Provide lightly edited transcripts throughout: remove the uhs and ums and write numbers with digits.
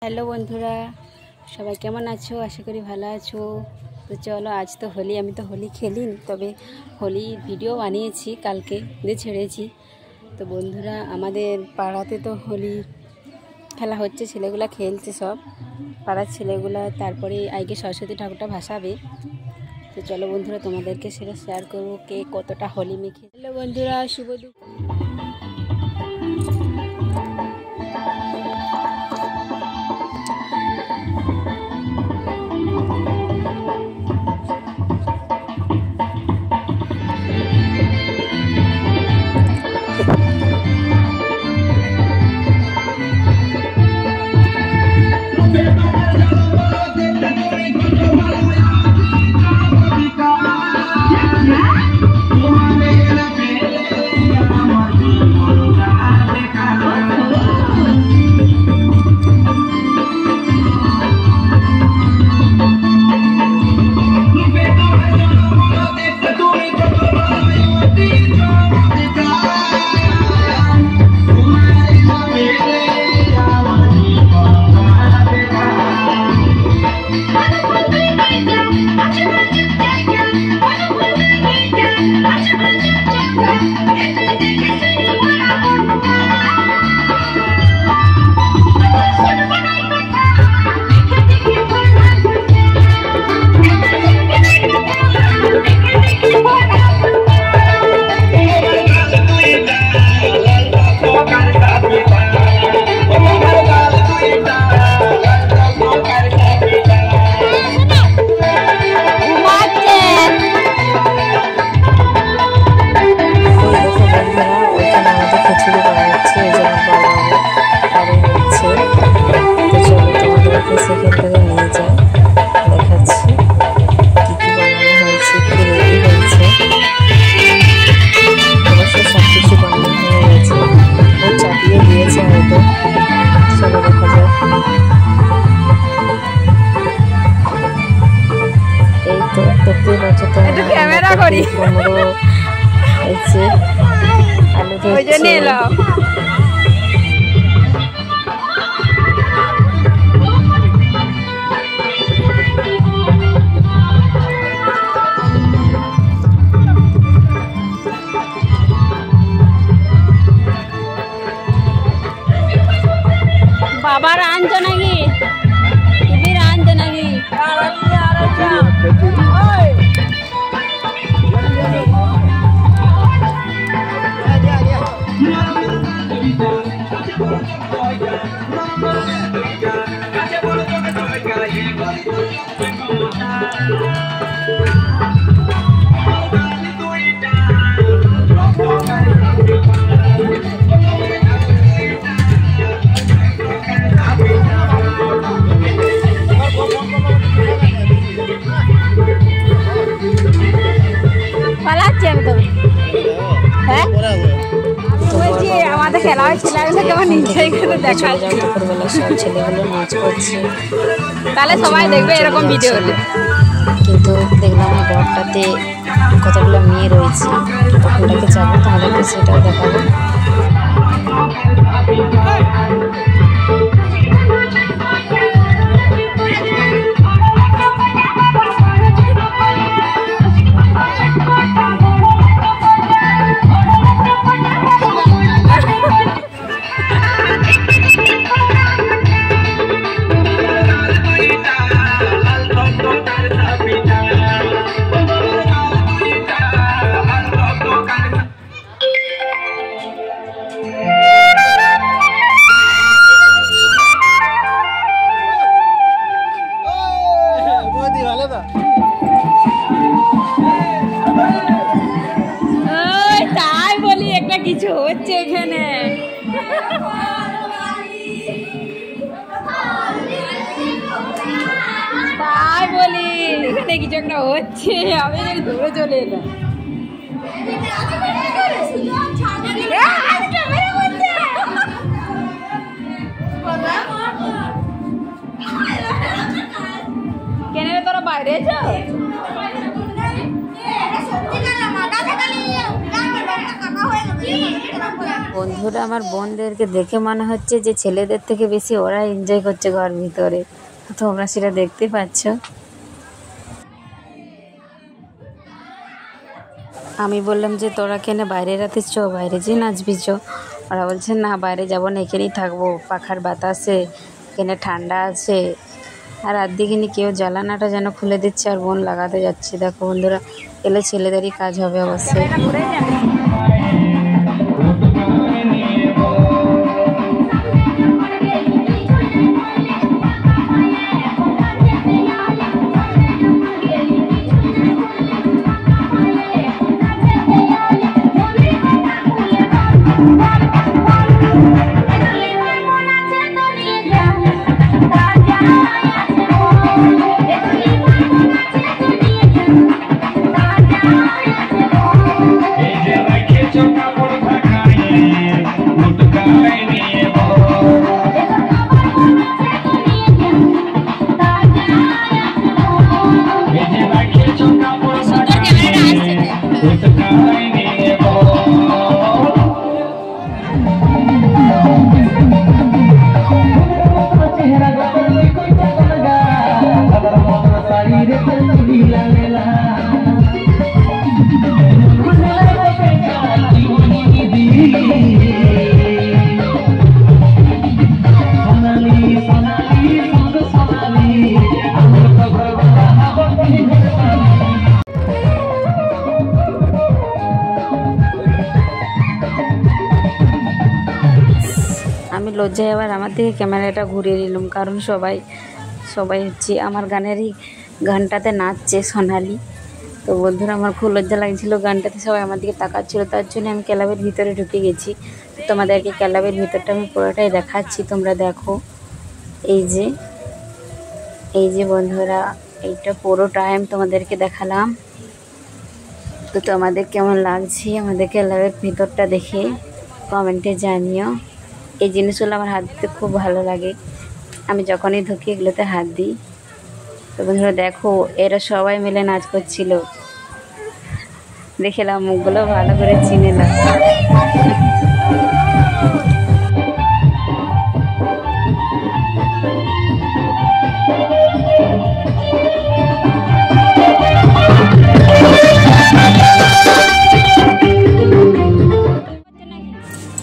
Hello বন্ধুরা, সবাই কেমন আছো? আশা করি ভালো আছো। তো চলো, আজ তো হোলি, আমি তো হোলি খেলিনি, তবে হোলি ভিডিও বানিয়েছি, কালকে দিয়ে ছেড়েছি। তো বন্ধুরা, আমাদের পাড়াতে তো হোলি খেলা হচ্ছে, ছেলেগুলা খেলছে সব পাড়ার ছেলেগুলা। তারপরে আজকে সরস্বতী ঠাকুরটা ভাসাবে। তো চলো বন্ধুরা, তোমাদেরকে সেটা শেয়ার করবো কে কতটা হোলি মেখে। হ্যালো বন্ধুরা, শুভ দুপুর। ক্যামেরা করি ওই জন্য এলাম। বাবার আনছো নাকি? টিভির আনছো নাকি? আমাদের খেলা হয়েছিল, কেমন এনজয় করে দেখা দুপুরবেলা সব ছেলেগুলো নাচ করছে, তাহলে সবাই দেখবে এরকম ভিডিও হলে। কিন্তু দেখলাম ঘরটাতে কতগুলো মেয়ে রয়েছে, তখনটাকে যাবো, তোমাদেরকে সেটাও দেখাবো। তাই বলি একটা কিছু হচ্ছে এখানে, তাই বলি এখানে কিছু একটা হচ্ছে, আমি দূরে চলে এলাম। কেন তোরা বাইরে আছো? বন্ধুরা আমার বোনদেরকে দেখে মনে হচ্ছে যে ছেলেদের থেকে বেশি ওরা এনজয় করছে ঘর ভিতরে, তোমরা সেটা দেখতে পাচ্ছ। আমি বললাম যে তোরা কেন বাইরে রাতে চ, বাইরে যে নাচবি চ। ওরা বলছে না বাইরে যাবো না, এখানেই থাকবো, পাখার বাতাসে, এখানে ঠান্ডা আছে। আর রাত দিকে কেউ জ্বালানাটা যেন খুলে দিচ্ছে আর বোন লাগাতে যাচ্ছে। দেখো বন্ধুরা, এলে ছেলেদেরই কাজ হবে অবশ্যই। আমি লজ্জায় আবার আমার দিকে ক্যামেরাটা ঘুরিয়ে নিলাম, কারণ সবাই হচ্ছে আমার গানটাতে নাচছে সোনালি। তো বন্ধুরা আমার খুব লজ্জা লাগছিল, গানটাতে সবাই আমার দিকে তাকাচ্ছিল, তার জন্য আমি ক্লাবের ভিতরে ঢুকে গেছি। তোমাদেরকে ক্লাবের ভিতরটা আমি পুরোটাই দেখাচ্ছি, তোমরা দেখো। এই যে বন্ধুরা, এইটা পুরো টাইম তোমাদেরকে দেখালাম। তো তোমাদের কেমন লাগছে আমাদের ক্লাবের ভিতরটা দেখে কমেন্টে জানিও। এই জিনিসগুলো আমার হাত দিতে খুব ভালো লাগে, আমি যখনই ঢুকি এগুলোতে হাত দিই। তো বন্ধুরা দেখো, এরা সবাই মিলে নাচ করছিল, দেখলাম মুখগুলো ভালো করে চিনেলাম।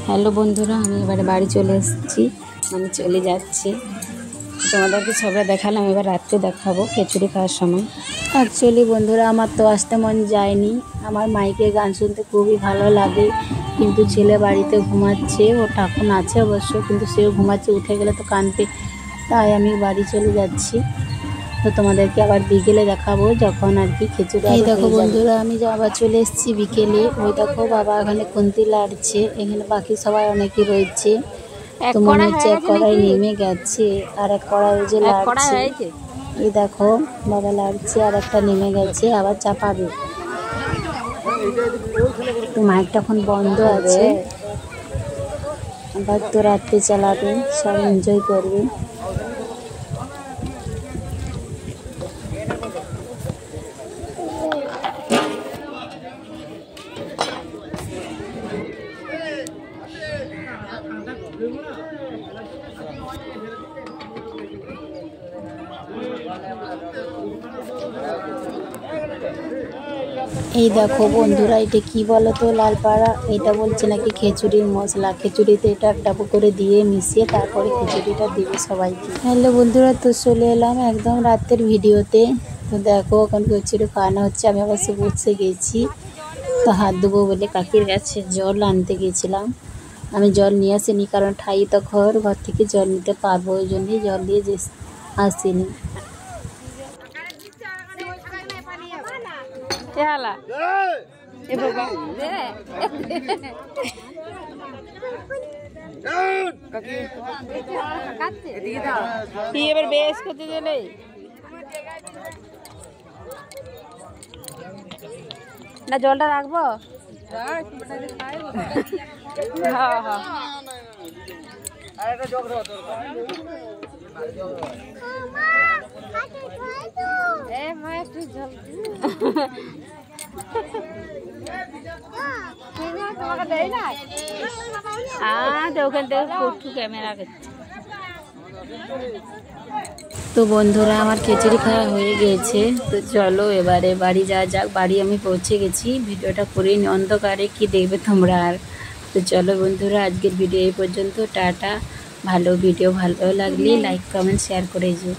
হ্যালো বন্ধুরা, আমি এবারে বাড়ি চলে এসেছি, আমি চলে যাচ্ছি। তোমাদেরকে সবাই দেখালাম, এবার রাত্রে দেখাবো খিচুড়ি খাওয়ার সময়। অ্যাকচুয়ালি বন্ধুরা, আমার তো আসতে মন যায়নি, আমার মাইকে গান শুনতে খুবই ভালো লাগে, কিন্তু ছেলে বাড়িতে ঘুমাচ্ছে, ও ঠাকুর আছে অবশ্য, কিন্তু সেও ঘুমাচ্ছে, উঠে গেলে তো কাঁদবে, তাই আমি বাড়ি চলে যাচ্ছি। তো তোমাদেরকে আবার বিকেলে দেখাবো, যখন আর কি খিচুড়ি। এই দেখো বন্ধুরা, আমি আবার চলে এসেছি বিকেলে। ওই দেখো বাবা এখানে খুন্তি লাড়ছে, এখানে বাকি সবাই অনেকেই রয়েছে। তো মনে হচ্ছে এক কড়াই নেমে গেছে, আর এক কড়াই যে লাড়ছে। এই দেখো বাবা লাড়ছে, আর একটা নেমে গেছে, আবার চাপাবে। তো মাইকটা এখন বন্ধ আছে, আবার তো রাত্রে চালাবে, সব এনজয় করবে। এই দেখো বন্ধুরা, এটা কি বলো তো, লালপাড়া, এটা বলছে নাকি খিচুড়ির মশলা। খিচুড়িতে এটা একটা করে দিয়ে মিশিয়ে তারপরে খিচুড়িটা দিবে সবাইকে। হ্যালো বন্ধুরা, তো চলে এলাম একদম রাতের ভিডিওতে। তো দেখো এখন খিচুড়ি খাওয়ানো হচ্ছে, আমি অবশ্য বসে গেছি। তো হাত ধোবো বলে কাকির কাছে জল আনতে গেছিলাম। আমি জল নিয়ে আসিনি, কারণ ঠাই তো ঘর থেকে জল নিতে পারবো, ওই জন্যই জল নিয়ে আসিনি। এবার বেশ করতে গেলে না জলটা রাখবো। হ্যাঁ হ্যাঁ তো ওখান থেকে একটু ক্যামেরা করছে। তো বন্ধুরা আমার খিচুড়ি খাওয়া হয়ে গিয়েছে, তো চলো এবারে বাড়ি যাওয়া যাক। বাড়ি আমি পৌঁছে গেছি, ভিডিওটা করে নি, অন্ধকারে কি দেখবে তোমরা আর। তো চলো বন্ধুরা আজকের ভিডিও এই পর্যন্ত, টাটা। ভালো ভিডিও ভালো লাগলে লাইক কমেন্ট শেয়ার করে যেও।